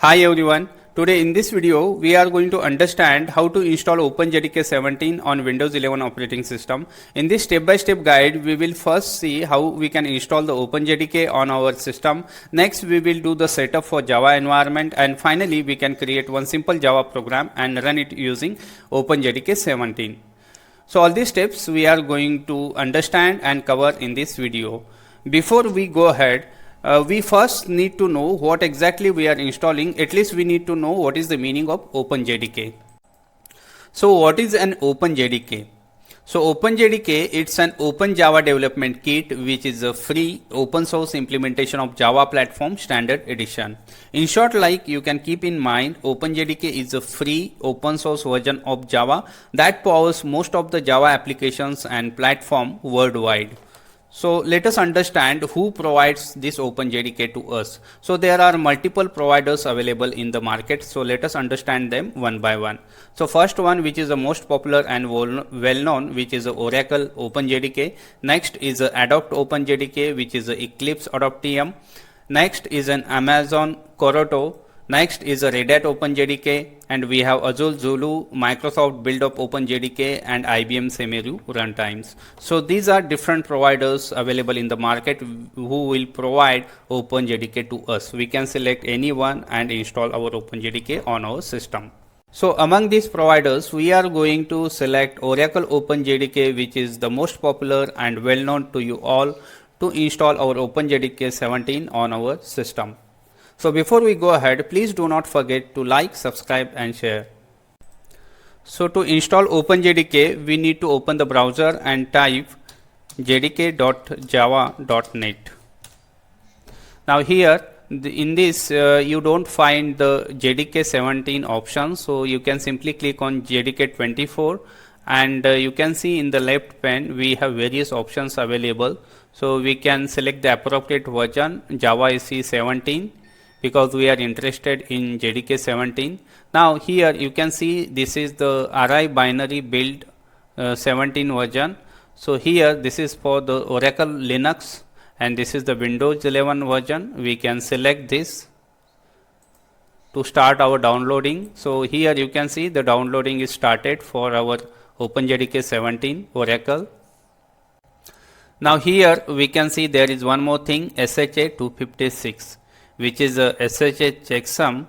Hi everyone, today in this video we are going to understand how to install OpenJDK 17 on Windows 11 operating system. In this step-by-step guide we will first see how we can install the OpenJDK on our system. Next we will do the setup for Java environment, and finally we can create one simple Java program and run it using OpenJDK 17. So all these steps we are going to understand and cover in this video. Before we go ahead, we first need to know what exactly we are installing. At least we need to know what is the meaning of OpenJDK. So what is an OpenJDK? So OpenJDK, it's an open Java development kit which is a free open source implementation of Java platform standard edition. In short, like you can keep in mind, OpenJDK is a free open source version of Java that powers most of the Java applications and platform worldwide. So let us understand who provides this OpenJDK to us. So there are multiple providers available in the market. So let us understand them one by one. So first one, which is the most popular and well known, which is Oracle OpenJDK. Next is Adopt OpenJDK, which is Eclipse Adoptium. Next is an Amazon Coroto. Next is a Red Hat OpenJDK, and we have Azure Zulu, Microsoft Build Up OpenJDK, and IBM Semeru runtimes. So these are different providers available in the market who will provide OpenJDK to us. We can select any one and install our OpenJDK on our system. So among these providers, we are going to select Oracle OpenJDK, which is the most popular and well known to you all, to install our OpenJDK 17 on our system. So before we go ahead, please do not forget to like, subscribe and share. So to install OpenJDK, we need to open the browser and type jdk.java.net. Now here in this you don't find the JDK 17 option, so you can simply click on JDK 24, and you can see in the left pane we have various options available. So we can select the appropriate version, Java SE 17, because we are interested in JDK 17. Now here you can see this is the RI binary build 17 version. So here this is for the Oracle Linux, and this is the Windows 11 version. We can select this to start our downloading. So here you can see the downloading is started for our OpenJDK 17 Oracle. Now here we can see there is one more thing, SHA 256. Which is a SHA checksum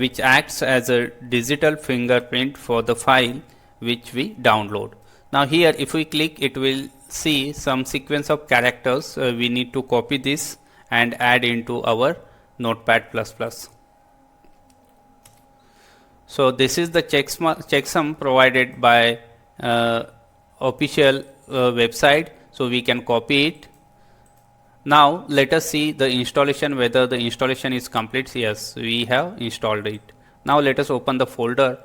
which acts as a digital fingerprint for the file which we download. Now here if we click, it will see some sequence of characters. We need to copy this and add into our Notepad++. So this is the checksum provided by official website, so we can copy it. Now let us see the installation, whether the installation is complete. Yes, we have installed it. Now let us open the folder.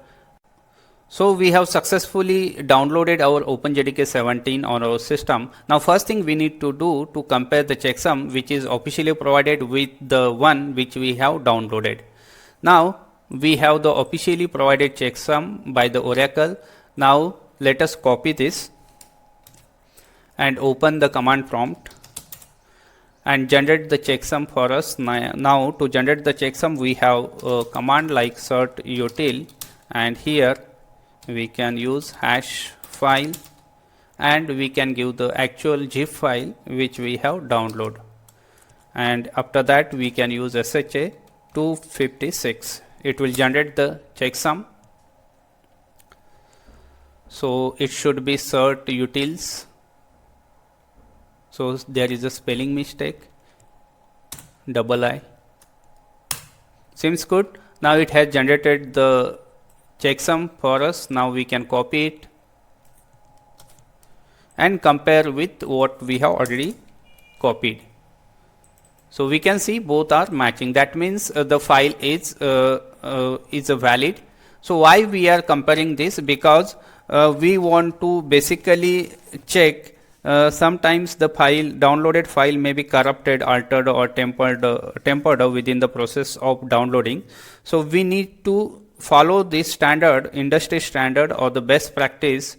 So we have successfully downloaded our OpenJDK 17 on our system. Now first thing we need to do to compare the checksum which is officially provided with the one which we have downloaded. Now we have the officially provided checksum by the Oracle. Now let us copy this and open the command prompt and generate the checksum for us. Now to generate the checksum we have a command like cert util, and here we can hash file, and we can give the actual zip file which we have downloaded, and after that we can use SHA 256. It will generate the checksum. So it should be cert utils. So there is a spelling mistake, double I. Seems good. Now it has generated the checksum for us. Now we can copy it and compare with what we have already copied. So we can see both are matching. That means the file is valid. So why we are comparing this? Because we want to basically check. Sometimes the downloaded file may be corrupted, altered or tempered within the process of downloading. So we need to follow this standard, industry standard or the best practice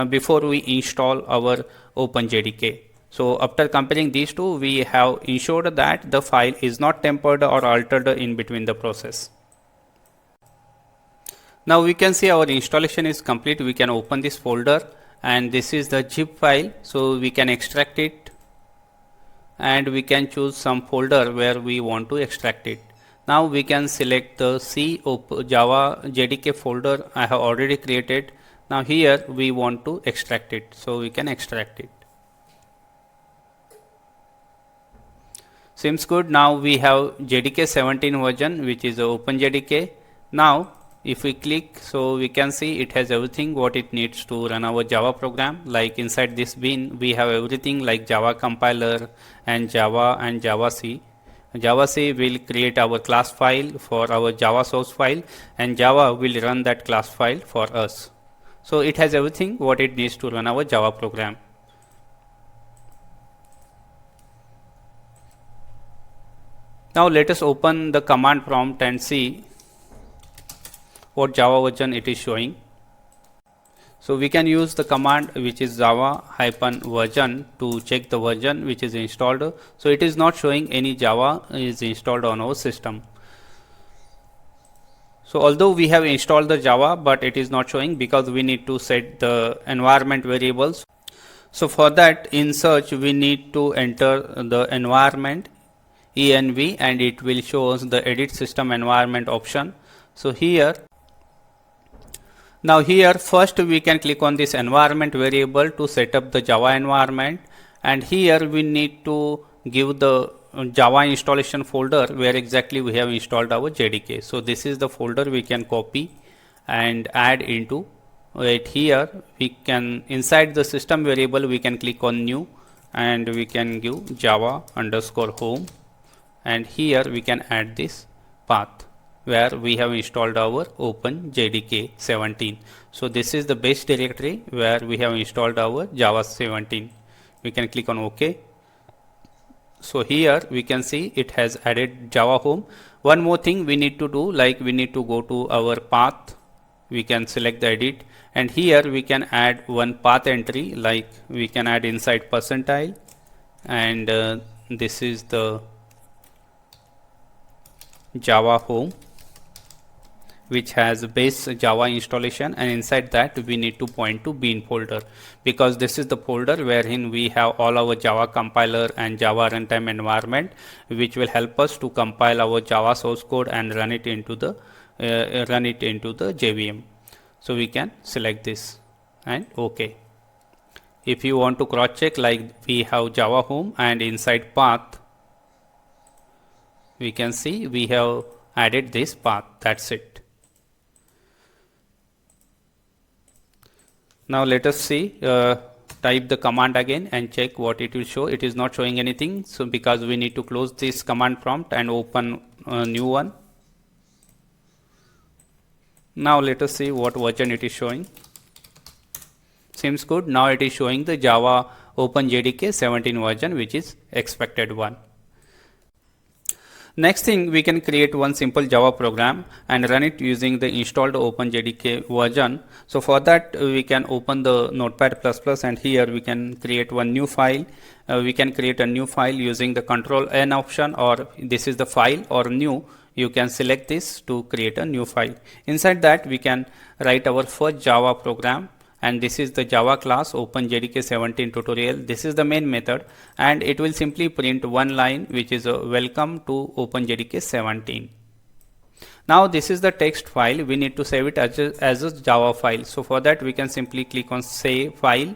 before we install our OpenJDK. So after comparing these two, we have ensured that the file is not tempered or altered in between the process. Now we can see our installation is complete. We can open this folder and this is the zip file, so we can extract it and we can choose some folder where we want to extract it. Now we can select the Java JDK folder I have already created. Now here we want to extract it, so we can extract it. Seems good. Now we have JDK 17 version, which is OpenJDK. Now if we click, so we can see it has everything what it needs to run our Java program. Like inside this bin we have everything like Java compiler and Java C. Java C will create our class file for our Java source file, and Java will run that class file for us. So it has everything what it needs to run our Java program. Now let us open the command prompt and see what Java version it is showing. So we can use the command which is java-version to check the version which is installed. So it is not showing any Java is installed on our system. So although we have installed the Java, but it is not showing because we need to set the environment variables. So for that, in search we need to enter the environment env and it will show us the edit system environment option. So here first we can click on this environment variable to set up the Java environment, and here we need to give the Java installation folder where exactly we have installed our JDK. So this is the folder we can copy and add into it. Here we can, inside the system variable, we can click on new and we can give Java_home, and here we can add this path where we have installed our OpenJDK 17. So this is the base directory where we have installed our Java 17. We can click on OK. So here we can see it has added Java home. One more thing we need to do, like we need to go to our path. We can select the edit, and here we can add one path entry, like we can add inside percentile, and this is the Java home which has base Java installation, and inside that we need to point to bin folder because this is the folder wherein we have all our Java compiler and Java runtime environment, which will help us to compile our Java source code and run it into the JVM. So we can select this and OK. If you want to cross check, like we have Java home and inside path we can see we have added this path. That's it. Now let us see, type the command again and check what it will show. It is not showing anything, so because we need to close this command prompt and open a new one. Now let us see what version it is showing. Seems good. Now it is showing the Java OpenJDK 17 version, which is expected one. Next thing, we can create one simple Java program and run it using the installed OpenJDK version. So for that we can open the Notepad++ and here we can create one new file. We can create a new file using the Control N option, or this is the file, or new. You can select this to create a new file. Inside that we can write our first Java program, and this is the Java class OpenJDK 17 tutorial. This is the main method, and it will simply print one line which is a welcome to OpenJDK 17. Now this is the text file. We need to save it as a Java file. So for that we can simply click on save file,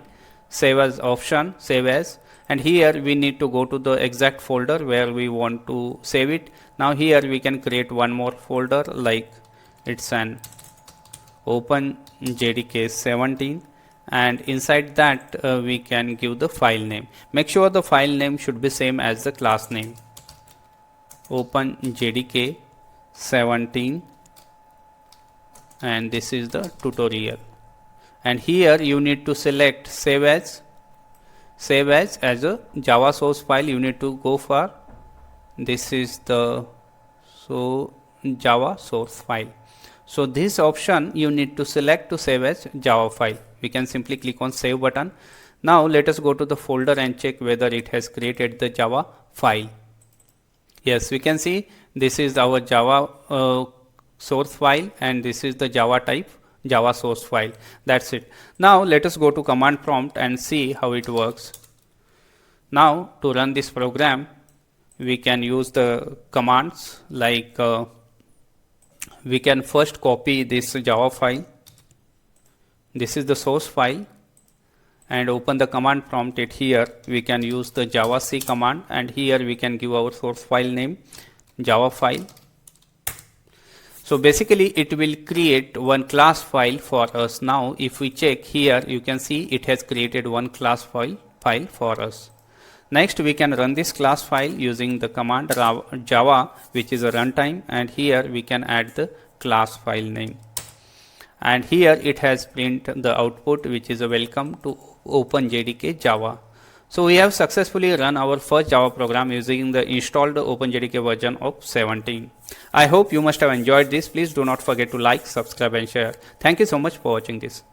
save as option, save as, and here we need to go to the exact folder where we want to save it. Now here we can create one more folder, like it's an OpenJDK 17, and inside that we can give the file name. Make sure the file name should be same as the class name, OpenJDK 17, and this is the tutorial. And here you need to select save as a Java source file. You need to go for this is the Java source file. So this option you need to select to save as Java file. We can simply click on save button. Now let us go to the folder and check whether it has created the Java file. Yes, we can see this is our Java source file, and this is the Java type, Java source file. That's it. Now let us go to command prompt and see how it works. Now to run this program, we can use the commands like we can first copy this Java file. This is the source file, and open the command prompt. It here we can use the javac command, and here we can give our source file name Java file. So basically it will create one class file for us. Now if we check here, you can see it has created one class file for us. Next we can run this class file using the command Java, which is a runtime, and here we can add the class file name. And here it has print the output, which is a welcome to OpenJDK Java. So we have successfully run our first Java program using the installed OpenJDK version of 17. I hope you must have enjoyed this. Please do not forget to like, subscribe and share. Thank you so much for watching this.